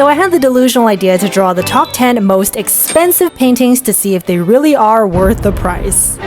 So I had the delusional idea to draw the top 10 most expensive paintings to see if they really are worth the price.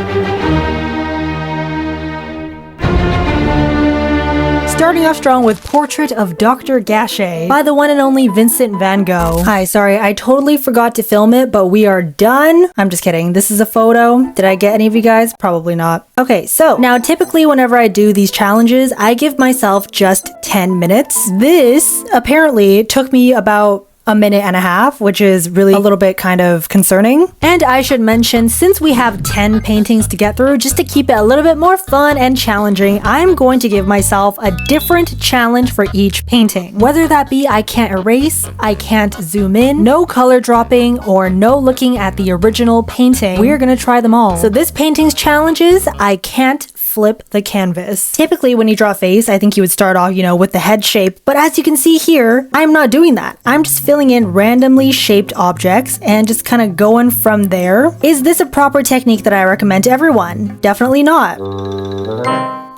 Starting off strong with Portrait of Dr. Gachet by the one and only Vincent van Gogh. Hi, sorry, I totally forgot to film it, but we are done. I'm just kidding. This is a photo. Did I get any of you guys? Probably not. Okay, so now typically whenever I do these challenges, I give myself just 10 minutes. This apparently took me about a minute and a half, which is really a little bit kind of concerning. And I should mention, since we have 10 paintings to get through, just to keep it a little bit more fun and challenging, I'm going to give myself a different challenge for each painting. Whether that be I can't erase, I can't zoom in, no color dropping, or no looking at the original painting, we're gonna try them all. So this painting's challenge is I can't flip the canvas. Typically when you draw a face, I think you would start off, with the head shape, but as you can see here, I'm not doing that. I'm just filling in randomly shaped objects and just kind of going from there. Is this a proper technique that I recommend to everyone? Definitely not.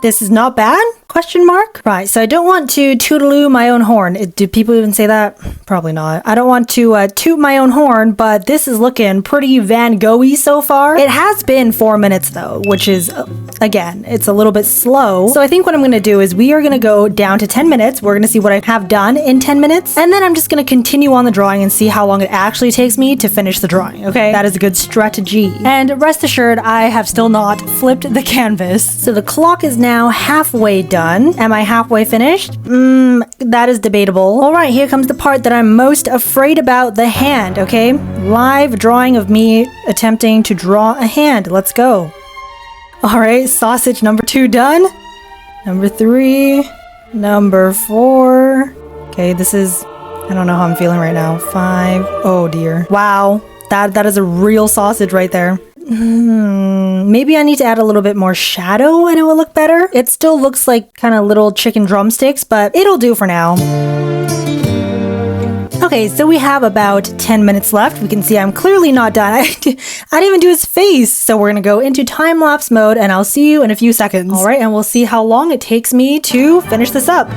This is not bad? Question mark? Right, so I don't want to tootaloo my own horn. Do people even say that? Probably not. I don't want to toot my own horn, but this is looking pretty Van Gogh-y so far. It has been 4 minutes though, which is, again, it's a little bit slow. So I think what I'm gonna do is we are gonna go down to 10 minutes. We're gonna see what I have done in 10 minutes, and then I'm just gonna continue on the drawing and see how long it actually takes me to finish the drawing, okay? That is a good strategy. And rest assured, I have still not flipped the canvas. So the clock is now halfway done. Am I halfway finished? That is debatable. All right, here comes the part that I'm most afraid about, the hand, okay? Live drawing of me attempting to draw a hand. Let's go. All right, sausage number 2 done. Number 3, number 4. Okay, this is, I don't know how I'm feeling right now. 5, oh dear. Wow, that is a real sausage right there. Maybe I need to add a little bit more shadow and it will look better. It still looks like kind of little chicken drumsticks, but it'll do for now. Okay, so we have about 10 minutes left. We can see I'm clearly not done. I didn't even do his face. So we're gonna go into time-lapse mode and I'll see you in a few seconds. All right, and we'll see how long it takes me to finish this up.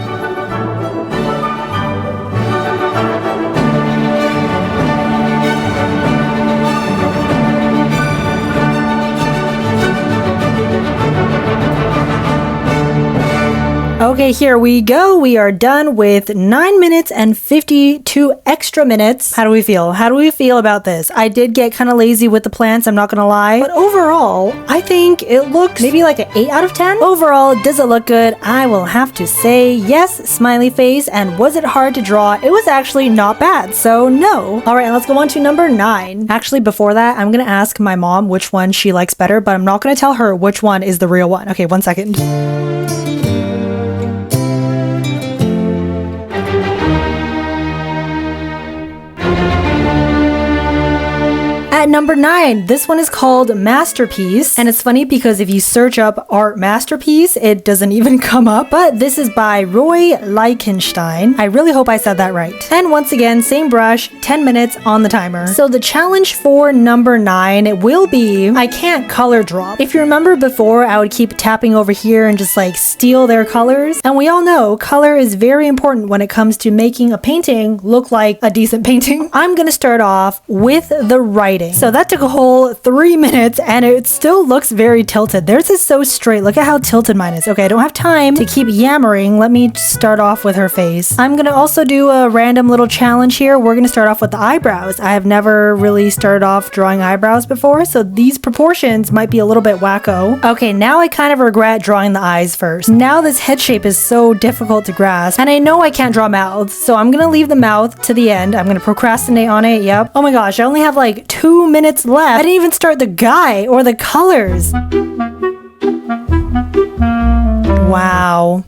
Okay, here we go. We are done with 9 minutes and 52 extra minutes. How do we feel? How do we feel about this? I did get kind of lazy with the plants, I'm not gonna lie. But overall, I think it looks maybe like an 8 out of 10. Overall, does it look good? I will have to say yes, smiley face. And was it hard to draw? It was actually not bad, so no. All right, let's go on to number 9. Actually, before that, I'm gonna ask my mom which one she likes better, but I'm not gonna tell her which one is the real one. Okay, 1 second. At number 9, this one is called Masterpiece, and it's funny because if you search up art masterpiece, it doesn't even come up, but this is by Roy Lichtenstein. I really hope I said that right. And once again, same brush, 10 minutes on the timer. So the challenge for number 9 will be, I can't color drop. If you remember before, I would keep tapping over here and just like steal their colors, and we all know color is very important when it comes to making a painting look like a decent painting. I'm gonna start off with the writing. So that took a whole 3 minutes and it still looks very tilted. Theirs is so straight. Look at how tilted mine is. Okay, I don't have time to keep yammering. Let me start off with her face. I'm gonna also do a random little challenge here. We're gonna start off with the eyebrows. I have never really started off drawing eyebrows before, so these proportions might be a little bit wacko. Okay, now I kind of regret drawing the eyes first. Now this head shape is so difficult to grasp, and I know I can't draw mouths, so I'm gonna leave the mouth to the end. I'm gonna procrastinate on it, yep. Oh my gosh, I only have like 2 minutes left. I didn't even start the guy or the colors. Wow.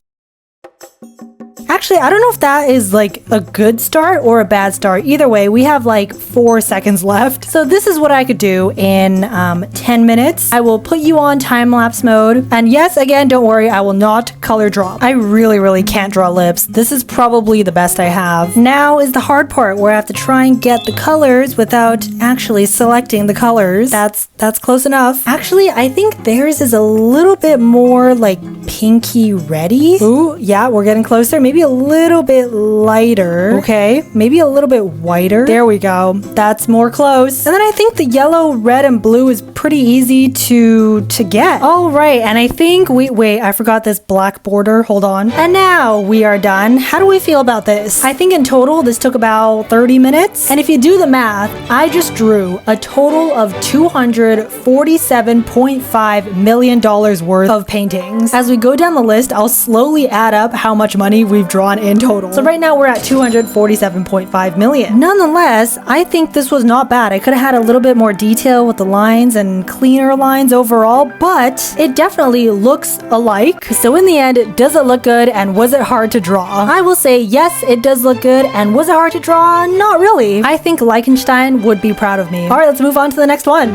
Actually, I don't know if that is like a good start or a bad start. Either way, we have like 4 seconds left. So this is what I could do in 10 minutes. I will put you on time-lapse mode. And yes, again, don't worry, I will not color drop. I really can't draw lips. This is probably the best I have. Now is the hard part where I have to try and get the colors without actually selecting the colors. That's close enough. Actually, I think theirs is a little bit more like pinky reddy. Ooh, yeah, we're getting closer. Maybe maybe a little bit lighter. Okay, maybe a little bit whiter. There we go. That's more close. And then I think the yellow, red, and blue is pretty easy to get. All right, and I think wait, I forgot this black border. Hold on. And now we are done. How do we feel about this? I think in total this took about 30 minutes. And if you do the math, I just drew a total of $247.5 million worth of paintings. As we go down the list, I'll slowly add up how much money we've drawn in total. So right now we're at 247.5 million. Nonetheless, I think this was not bad. I could have had a little bit more detail with the lines and cleaner lines overall, but it definitely looks alike. So in the end, does it look good and was it hard to draw? I will say yes, it does look good. And was it hard to draw? Not really. I think Liechtenstein would be proud of me. All right, let's move on to the next one.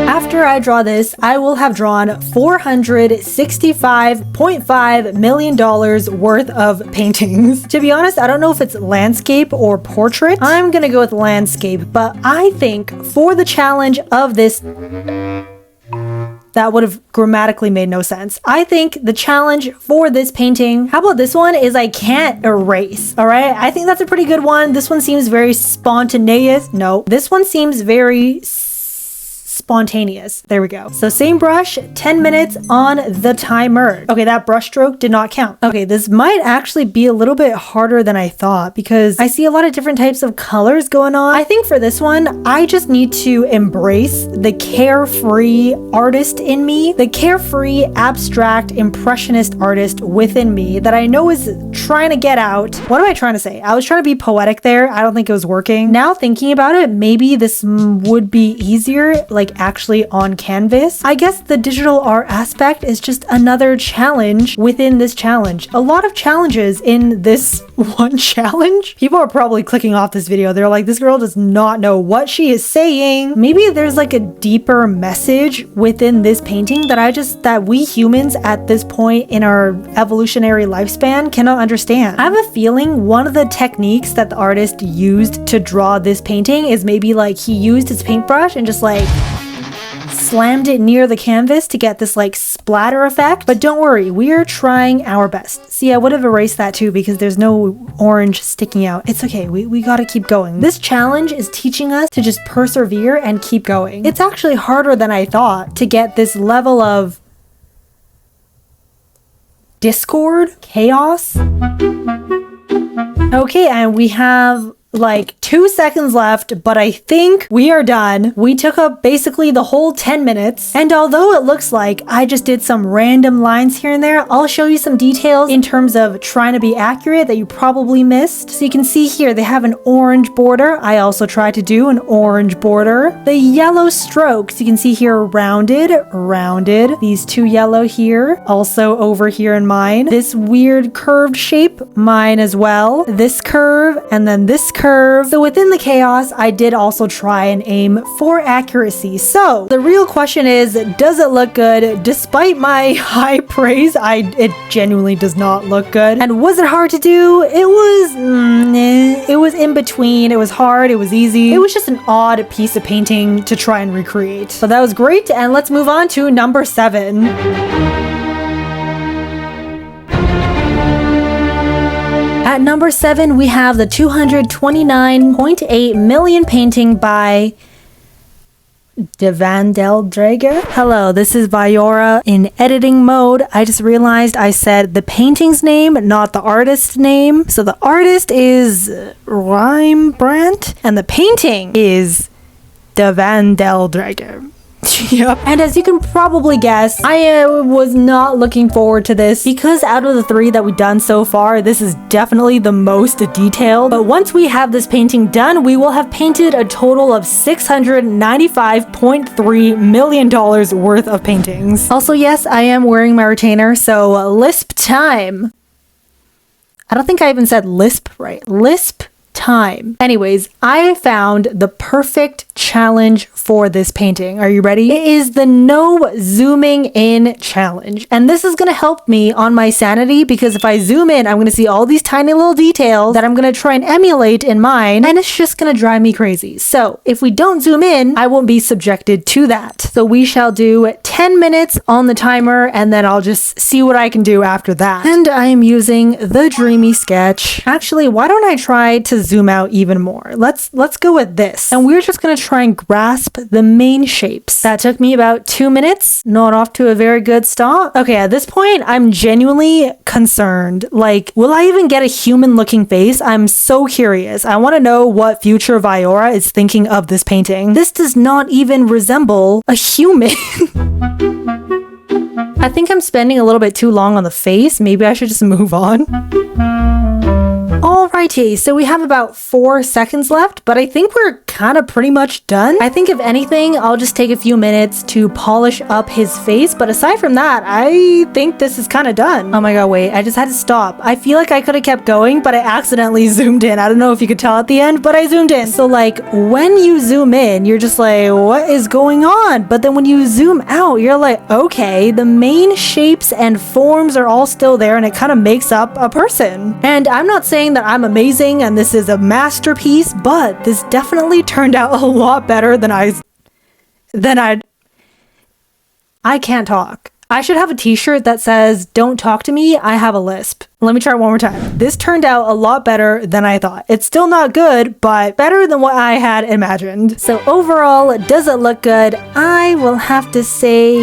After I draw this, I will have drawn $465.5 million worth of paintings. To be honest, I don't know if it's landscape or portrait. I'm gonna go with landscape, but I think for the challenge of this, that would have grammatically made no sense. I think the challenge for this painting, how about this one, is I can't erase, all right? I think that's a pretty good one. This one seems very spontaneous. No, this one seems very spontaneous. There we go. So same brush, 10 minutes on the timer. Okay, that brush stroke did not count. Okay, this might actually be a little bit harder than I thought because I see a lot of different types of colors going on. I think for this one, I just need to embrace the carefree artist in me, the carefree, abstract, impressionist artist within me that I know is trying to get out. What am I trying to say? I was trying to be poetic there. I don't think it was working. Now thinking about it, maybe this would be easier, like actually on canvas. I guess the digital art aspect is just another challenge within this challenge. A lot of challenges in this one challenge. People are probably clicking off this video. They're like, this girl does not know what she is saying. Maybe there's like a deeper message within this painting that we humans at this point in our evolutionary lifespan cannot understand. I have a feeling one of the techniques that the artist used to draw this painting is maybe like he used his paintbrush and just like slammed it near the canvas to get this like splatter effect. But don't worry, we are trying our best. See, I would have erased that too because there's no orange sticking out. It's okay, we gotta keep going. This challenge is teaching us to just persevere and keep going. It's actually harder than I thought to get this level of discord, chaos. Okay, and we have like 2 seconds left, but I think we are done. We took up basically the whole 10 minutes. And although it looks like I just did some random lines here and there, I'll show you some details in terms of trying to be accurate that you probably missed. So you can see here, they have an orange border. I also tried to do an orange border. The yellow strokes, you can see here, rounded. These two yellow here, also over here in mine. This weird curved shape, mine as well. This curve, and then this curve. So within the chaos, I did also try and aim for accuracy. So the real question is, does it look good? Despite my high praise, it genuinely does not look good. And was it hard to do? It was in between. It was hard. It was easy. It was just an odd piece of painting to try and recreate. But that was great. And let's move on to number 7. At number 7, we have the 229.8 million painting by De Van Del Drager. Hello, this is Viyaura in editing mode. I just realized I said the painting's name, not the artist's name. So the artist is Rembrandt, and the painting is De Van Del Drager. Yep. And as you can probably guess, I was not looking forward to this because out of the 3 that we've done so far, this is definitely the most detailed. But once we have this painting done, we will have painted a total of $695.3 million worth of paintings. Also, yes, I am wearing my retainer, so lisp time. I don't think I even said lisp right. Lisp time. Anyways, I found the perfect challenge for this painting. Are you ready? It is the no zooming in challenge. And this is going to help me on my sanity because if I zoom in, I'm going to see all these tiny little details that I'm going to try and emulate in mine, and it's just going to drive me crazy. So if we don't zoom in, I won't be subjected to that. So we shall do 10 minutes on the timer, and then I'll just see what I can do after that. And I am using the Dreamy Sketch. Actually, why don't I try to zoom out even more? Let's go with this. And we're just going to try and grasp the main shapes. That took me about 2 minutes. Not off to a very good start. Okay, at this point, I'm genuinely concerned. Like, will I even get a human looking face? I'm so curious. I want to know what future Viyaura is thinking of this painting. This does not even resemble a human. I think I'm spending a little bit too long on the face. Maybe I should just move on. Alrighty, so we have about 4 seconds left, but I think we're kind of pretty much done. I think if anything, I'll just take a few minutes to polish up his face, but aside from that, I think this is kind of done. Oh my god, wait, I just had to stop. I feel like I could have kept going, but I accidentally zoomed in. I don't know if you could tell at the end, but I zoomed in. So like, when you zoom in, you're just like, what is going on? But then when you zoom out, you're like, okay, the main shapes and forms are all still there, and it kind of makes up a person. And I'm not saying that I'm amazing and this is a masterpiece, but this definitely turned out a lot better than I can't talk. I should have a t-shirt that says, "Don't talk to me, I have a lisp." Let me try it one more time. This turned out a lot better than I thought. It's still not good, but better than what I had imagined. So overall, does it look good? I will have to say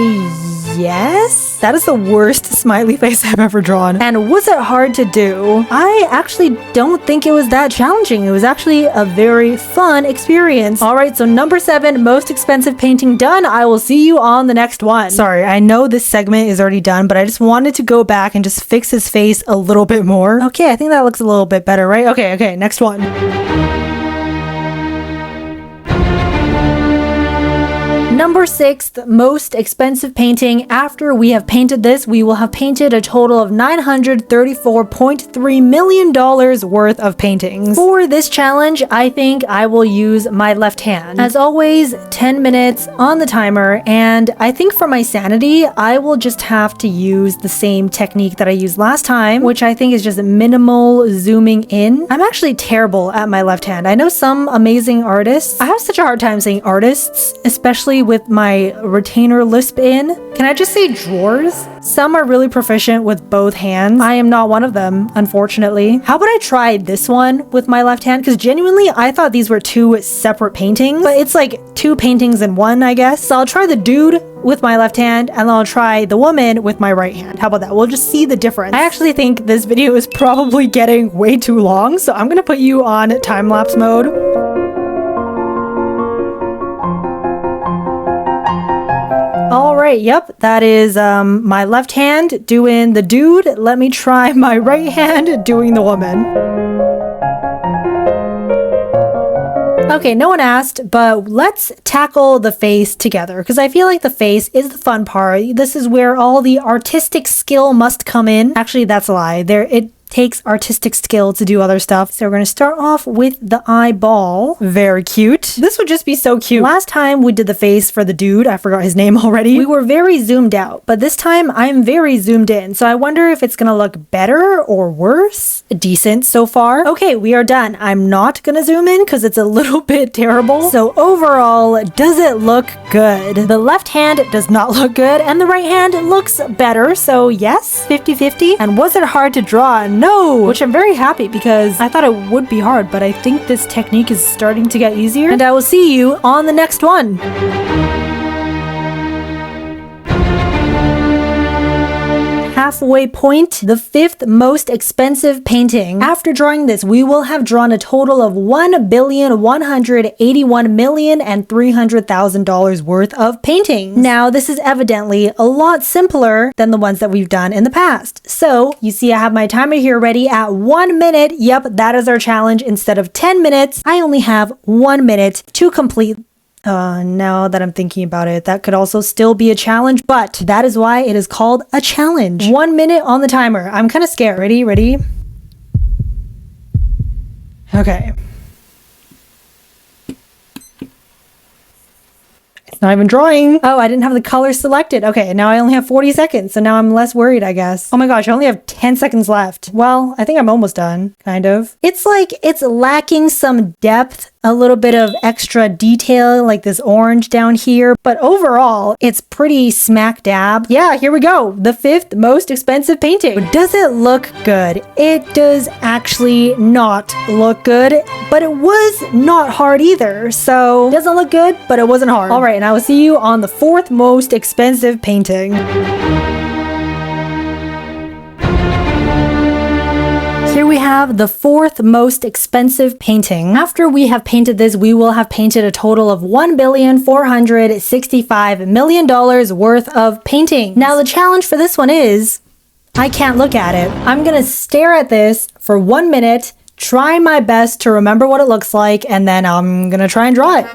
yes. That is the worst smiley face I've ever drawn. And was it hard to do? I actually don't think it was that challenging. It was actually a very fun experience. All right, so number 7, most expensive painting done. I will see you on the next one. Sorry, I know this segment is already done, but I just wanted to go back and just fix his face a little bit more. Okay, I think that looks a little bit better, right? Okay, next one. Number 6, most expensive painting. After we have painted this, we will have painted a total of $934.3 million worth of paintings. For this challenge, I think I will use my left hand. As always, 10 minutes on the timer, and I think for my sanity, I will just have to use the same technique that I used last time, which I think is just minimal zooming in. I'm actually terrible at my left hand. I know some amazing artists. I have such a hard time saying artists, especially with my retainer lisp in. Can I just say drawers? Some are really proficient with both hands. I am not one of them, unfortunately. How about I try this one with my left hand? Because genuinely, I thought these were 2 separate paintings, but it's like 2 paintings in one, I guess. So I'll try the dude with my left hand, and then I'll try the woman with my right hand. How about that? We'll just see the difference. I actually think this video is probably getting way too long, so I'm gonna put you on time-lapse mode. All right, yep, that is my left hand doing the dude. Let me try my right hand doing the woman. Okay, no one asked, but let's tackle the face together because I feel like the face is the fun part. This is where all the artistic skill must come in. Actually, that's a lie. It takes artistic skill to do other stuff. So we're going to start off with the eyeball. Very cute. This would just be so cute. Last time we did the face for the dude, I forgot his name already, we were very zoomed out, but this time I'm very zoomed in. So I wonder if it's going to look better or worse. Decent so far. Okay, we are done. I'm not going to zoom in because it's a little bit terrible. So overall, does it look good? The left hand does not look good and the right hand looks better. So yes, 50-50. And was it hard to draw? No, which I'm very happy because I thought it would be hard, but I think this technique is starting to get easier. And I will see you on the next one. Halfway point, the 5th most expensive painting. After drawing this, we will have drawn a total of $1,181,300,000 worth of paintings. Now, this is evidently a lot simpler than the ones that we've done in the past. So, you see I have my timer here ready at 1 minute. Yep, that is our challenge. Instead of 10 minutes, I only have 1 minute to complete. Now that I'm thinking about it, that could also still be a challenge, but that is why it is called a challenge. 1 minute on the timer. I'm kind of scared. Ready? Okay. Not even drawing. Oh, I didn't have the color selected. Okay, now I only have 40 seconds, so now I'm less worried, I guess. Oh my gosh, I only have 10 seconds left. Well, I think I'm almost done, kind of. It's like it's lacking some depth, a little bit of extra detail, like this orange down here, but overall, it's pretty smack dab. Yeah, here we go. The 5th most expensive painting. Does it look good? It does actually not look good, but it was not hard either. So, it doesn't look good, but it wasn't hard. All right, and I will see you on the 4th most expensive painting. Here we have the 4th most expensive painting. After we have painted this, we will have painted a total of $1,465 million worth of painting. Now the challenge for this one is, I can't look at it. I'm gonna stare at this for 1 minute, try my best to remember what it looks like, and then I'm gonna try and draw it.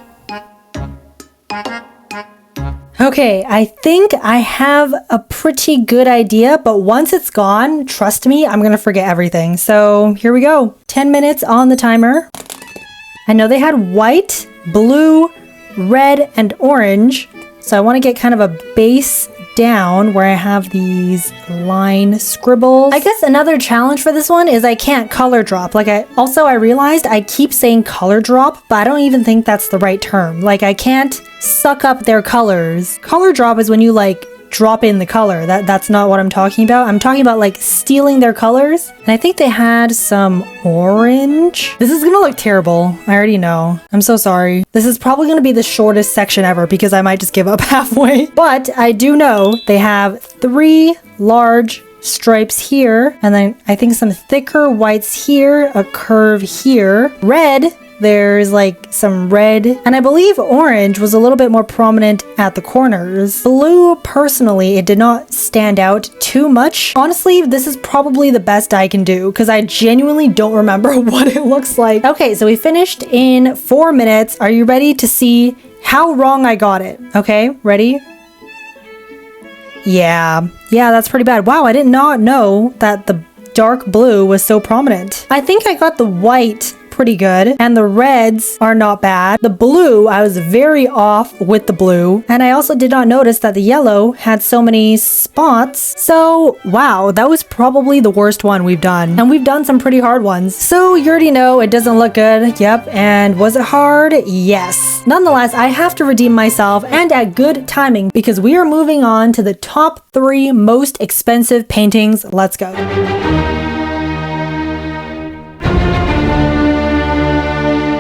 Okay, I think I have a pretty good idea, but once it's gone, trust me, I'm gonna forget everything. So here we go. 10 minutes on the timer. I know they had white, blue, red, and orange. So I want to get kind of a base down where I have these line scribbles. I guess another challenge for this one is I can't color drop. Like I realized I keep saying color drop, but I don't even think that's the right term. Like I can't suck up their colors. Color drop is when you like drop in the color. That's not what I'm talking about. I'm talking about like stealing their colors. And I think they had some orange. This is gonna look terrible. I already know. I'm so sorry. This is probably gonna be the shortest section ever because I might just give up halfway. But I do know they have 3 large stripes here, and then I think some thicker whites here, a curve here. Red, there's like some red, and I believe orange was a little bit more prominent at the corners. Blue, personally, it did not stand out too much. Honestly, this is probably the best I can do because I genuinely don't remember what it looks like. Okay, so we finished in 4 minutes. Are you ready to see how wrong I got it? Okay, ready? Yeah, that's pretty bad. Wow, I did not know that the dark blue was so prominent. I think I got the white pretty good, and the reds are not bad. The blue, I was very off with the blue, and I also did not notice that the yellow had so many spots. So wow, that was probably the worst one we've done, and we've done some pretty hard ones. So you already know it doesn't look good. Yep. And was it hard? Yes. Nonetheless, I have to redeem myself, and at good timing, because we are moving on to the top 3 most expensive paintings. Let's go.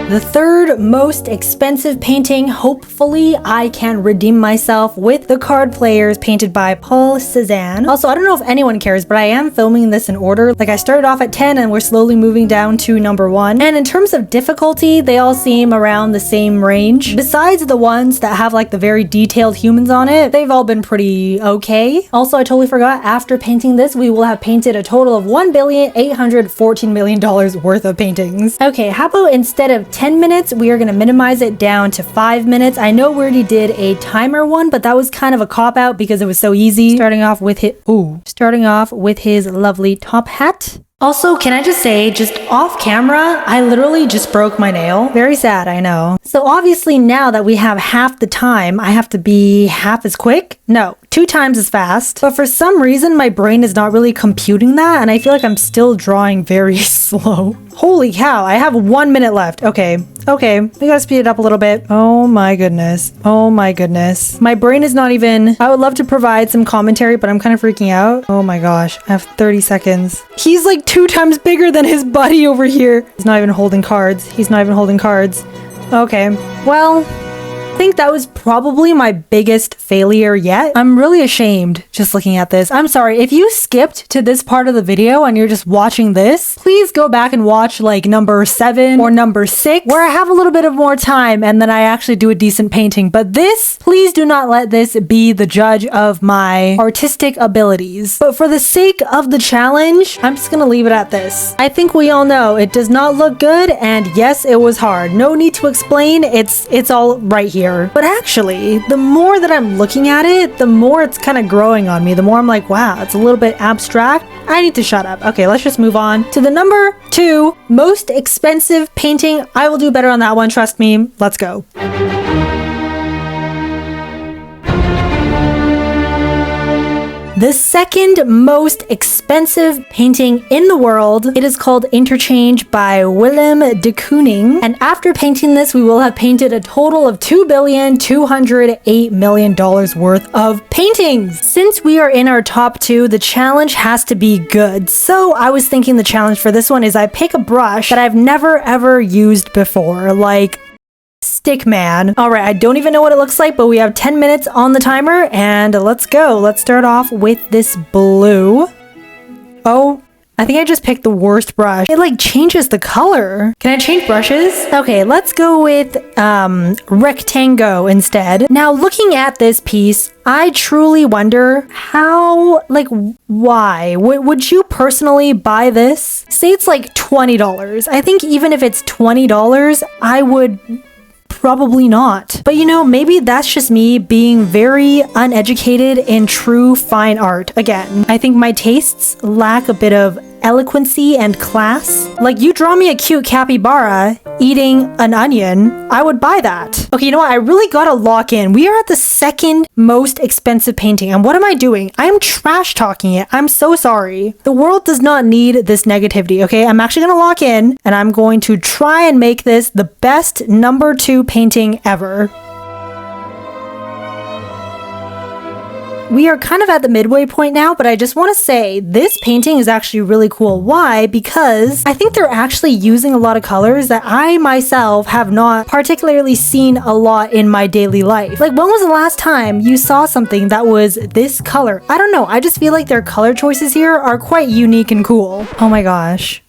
The 3rd most expensive painting, hopefully I can redeem myself with The Card Players, painted by Paul Cézanne. Also, I don't know if anyone cares, but I am filming this in order. Like I started off at 10 and we're slowly moving down to number 1. And in terms of difficulty, they all seem around the same range. Besides the ones that have like the very detailed humans on it, they've all been pretty okay. Also, I totally forgot, after painting this, we will have painted a total of $1,814 million worth of paintings. Okay, how about instead of 10 minutes, we are going to minimize it down to 5 minutes. I know we already did a timer one, but that was kind of a cop-out because it was so easy. Starting off with his lovely top hat. Also, can I just say, just off camera, I literally just broke my nail. Very sad, I know. So obviously now that we have half the time, I have to be half as quick? No, 2 times as fast. But for some reason, my brain is not really computing that, and I feel like I'm still drawing very slow. Holy cow, I have 1 minute left. Okay, we gotta speed it up a little bit. Oh my goodness. My brain is not even... I would love to provide some commentary, but I'm kind of freaking out. Oh my gosh, I have 30 seconds. He's like 2 times bigger than his buddy over here. He's not even holding cards. Okay, well... I think that was probably my biggest failure yet. I'm really ashamed just looking at this. I'm sorry, if you skipped to this part of the video and you're just watching this, please go back and watch like number 7 or number 6, where I have a little bit of more time and then I actually do a decent painting. But this, please do not let this be the judge of my artistic abilities. But for the sake of the challenge, I'm just gonna leave it at this. I think we all know it does not look good, and yes, it was hard. No need to explain, it's all right here. here. But actually, the more that I'm looking at it, the more it's kind of growing on me. The more I'm like, wow, it's a little bit abstract. I need to shut up. Okay, let's just move on to the number 2 most expensive painting. I will do better on that one, trust me. Let's go. The second most expensive painting in the world. It is called Interchange by Willem de Kooning. And after painting this, we will have painted a total of $2,208,000,000 worth of paintings. Since we are in our top 2, the challenge has to be good. So I was thinking the challenge for this one is I pick a brush that I've never ever used before, like Stickman. All right, I don't even know what it looks like, but we have 10 minutes on the timer and let's go. Let's start off with this blue. Oh, I think I just picked the worst brush. It like changes the color. Can I change brushes? Okay, let's go with Rectango instead. Now looking at this piece, I truly wonder how, like, why? Would you personally buy this? Say it's like $20. I think even if it's $20, I would probably not. But you know, maybe that's just me being very uneducated in true fine art. Again, I think my tastes lack a bit of eloquency and class. Like, you draw me a cute capybara eating an onion, I would buy that. Okay, you know what? I really gotta lock in. We are at the second most expensive painting. And what am I doing? I'm trash talking it. I'm so sorry. The world does not need this negativity, okay? I'm actually gonna lock in and I'm going to try and make this the best number 2 painting ever. We are kind of at the midway point now, but I just want to say this painting is actually really cool. Why? Because I think they're actually using a lot of colors that I myself have not particularly seen a lot in my daily life. Like, when was the last time you saw something that was this color? I don't know. I just feel like their color choices here are quite unique and cool. Oh my gosh.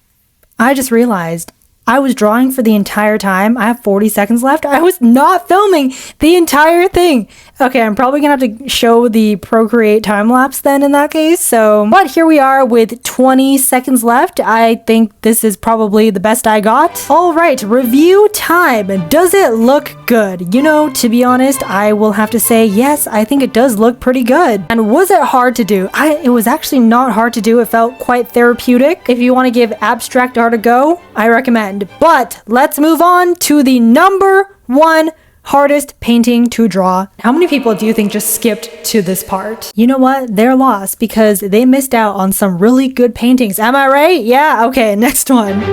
I just realized I was drawing for the entire time. I have 40 seconds left. I was not filming the entire thing. Okay, I'm probably gonna have to show the Procreate time lapse then in that case. But here we are with 20 seconds left. I think this is probably the best I got. All right, review time. Does it look good? You know, to be honest, I will have to say yes, I think it does look pretty good. And was it hard to do? It was actually not hard to do. It felt quite therapeutic. If you want to give abstract art a go, I recommend. But let's move on to the number 1 hardest painting to draw. How many people do you think just skipped to this part? You know what? They're lost because they missed out on some really good paintings. Am I right? Yeah, okay, next one.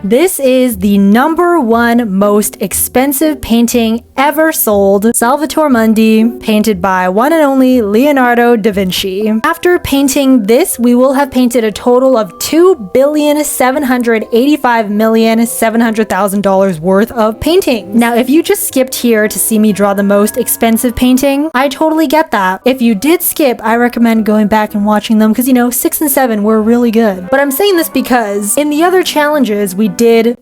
This is the number 1 most expensive painting ever sold. Salvator Mundi, painted by one and only Leonardo da Vinci. After painting this, we will have painted a total of $2,785,700,000 worth of painting. Now, if you just skipped here to see me draw the most expensive painting, I totally get that. If you did skip, I recommend going back and watching them because, you know, 6 and 7 were really good. But I'm saying this because in the other challenges, we did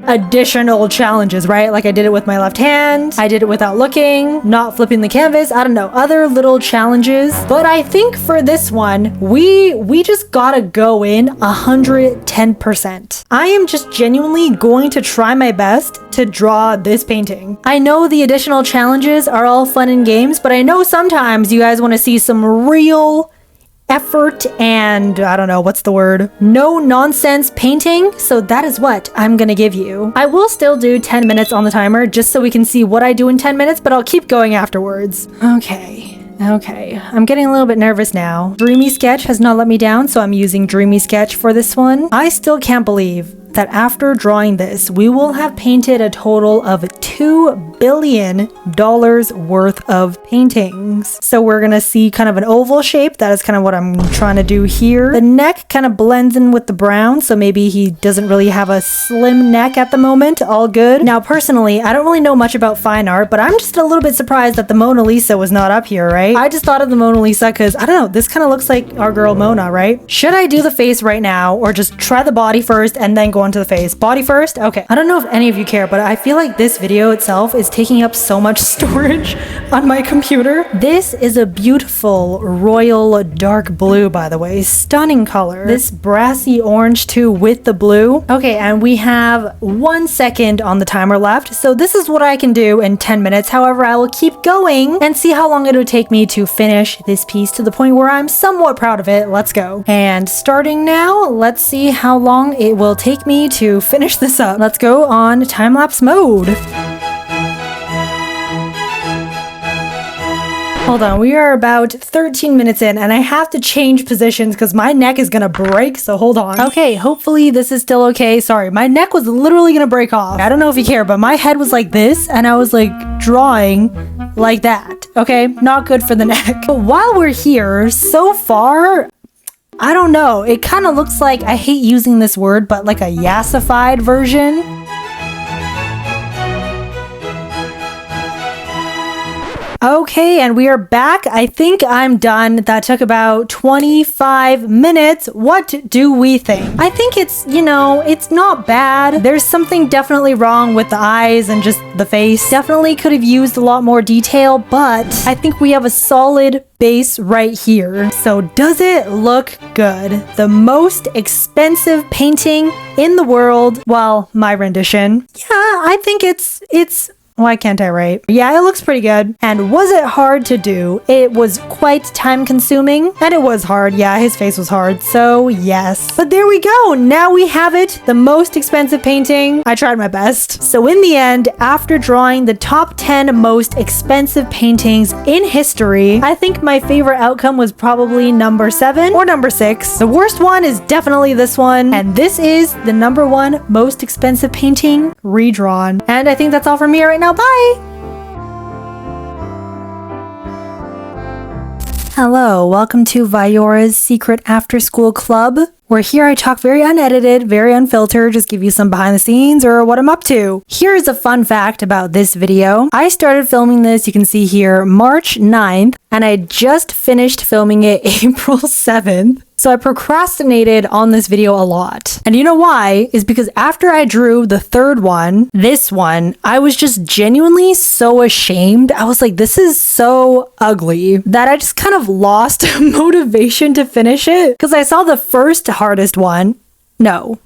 additional challenges, right? Like I did it with my left hand, I did it without looking, not flipping the canvas, I don't know, other little challenges. But I think for this one, we just gotta go in 110%. I am just genuinely going to try my best to draw this painting. I know the additional challenges are all fun and games, but I know sometimes you guys want to see some real effort and, I don't know, what's the word? No nonsense painting. So that is what I'm gonna give you. I will still do 10 minutes on the timer just so we can see what I do in 10 minutes, but I'll keep going afterwards. Okay, I'm getting a little bit nervous now. Dreamy Sketch has not let me down, so I'm using Dreamy Sketch for this one. I still can't believe that after drawing this, we will have painted a total of $2 billion worth of paintings. So we're gonna see kind of an oval shape. That is kind of what I'm trying to do here. The neck kind of blends in with the brown, so maybe he doesn't really have a slim neck at the moment. All good. Now, personally, I don't really know much about fine art, but I'm just a little bit surprised that the Mona Lisa was not up here, right? I just thought of the Mona Lisa because, I don't know, this kind of looks like our girl Mona, right? Should I do the face right now or just try the body first and then go go onto the face. Body first? Okay. I don't know if any of you care, but I feel like this video itself is taking up so much storage on my computer. This is a beautiful royal dark blue, by the way. Stunning color. This brassy orange too with the blue. Okay, and we have 1 second on the timer left. So this is what I can do in 10 minutes. However, I will keep going and see how long it'll take me to finish this piece to the point where I'm somewhat proud of it. Let's go. And starting now, let's see how long it will take me to finish this up. Let's go on time-lapse mode. Hold on, we are about 13 minutes in and I have to change positions because my neck is gonna break, so hold on. Okay, hopefully this is still okay. Sorry, my neck was literally gonna break off. I don't know if you care, but my head was like this and I was like drawing like that. Okay, not good for the neck. But while we're here, so far, I don't know. It kind of looks like, I hate using this word, but like a yassified version. Okay, and we are back. I think I'm done. That took about 25 minutes. What do we think? I think it's, you know, it's not bad. There's something definitely wrong with the eyes and just the face. Definitely could have used a lot more detail, but I think we have a solid base right here. So does it look good? The most expensive painting in the world. Well, my rendition. Yeah, I think it's why can't I write? Yeah, it looks pretty good. And was it hard to do? It was quite time consuming and it was hard. Yeah, his face was hard. So yes, but there we go. Now we have it. The most expensive painting. I tried my best. So in the end, after drawing the top 10 most expensive paintings in history, I think my favorite outcome was probably number 7 or number 6. The worst one is definitely this one. And this is the number 1 most expensive painting redrawn. And I think that's all from me right now. Bye! Hello, welcome to Viyaura's Secret After School Club, where here I talk very unedited, very unfiltered, just give you some behind the scenes or what I'm up to. Here's a fun fact about this video. I started filming this, you can see here, March 9th, and I just finished filming it April 7th. So I procrastinated on this video a lot. And you know why? Is because after I drew the third one, this one, I was just genuinely so ashamed. I was like, this is so ugly that I just kind of lost motivation to finish it. Because I saw the first hardest one. No.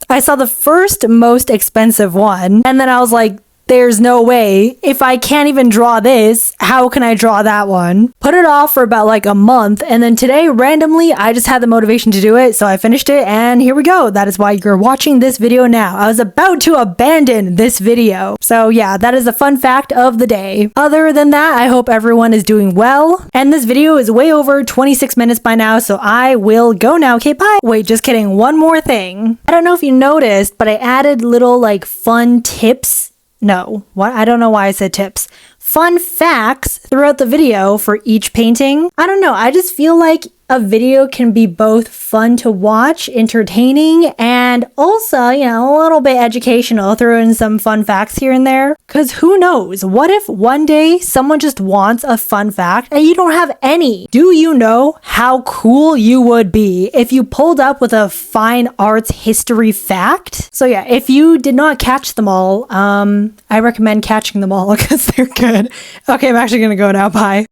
I saw the first most expensive one. And then I was like, there's no way. If I can't even draw this, how can I draw that one? Put it off for about like a month. And then today, randomly, I just had the motivation to do it. So I finished it and here we go. That is why you're watching this video now. I was about to abandon this video. So yeah, that is a fun fact of the day. Other than that, I hope everyone is doing well. And this video is way over 26 minutes by now. So I will go now. Okay, bye. Wait, just kidding. One more thing. I don't know if you noticed, but I added little like fun tips. No, what? I don't know why I said tips. Fun facts throughout the video for each painting. I don't know. I just feel like a video can be both fun to watch, entertaining, and also, you know, a little bit educational. Throw in some fun facts here and there. Because who knows? What if one day someone just wants a fun fact and you don't have any? Do you know how cool you would be if you pulled up with a fine arts history fact? So yeah, if you did not catch them all, I recommend catching them all because they're good. Okay, I'm actually gonna go now. Bye.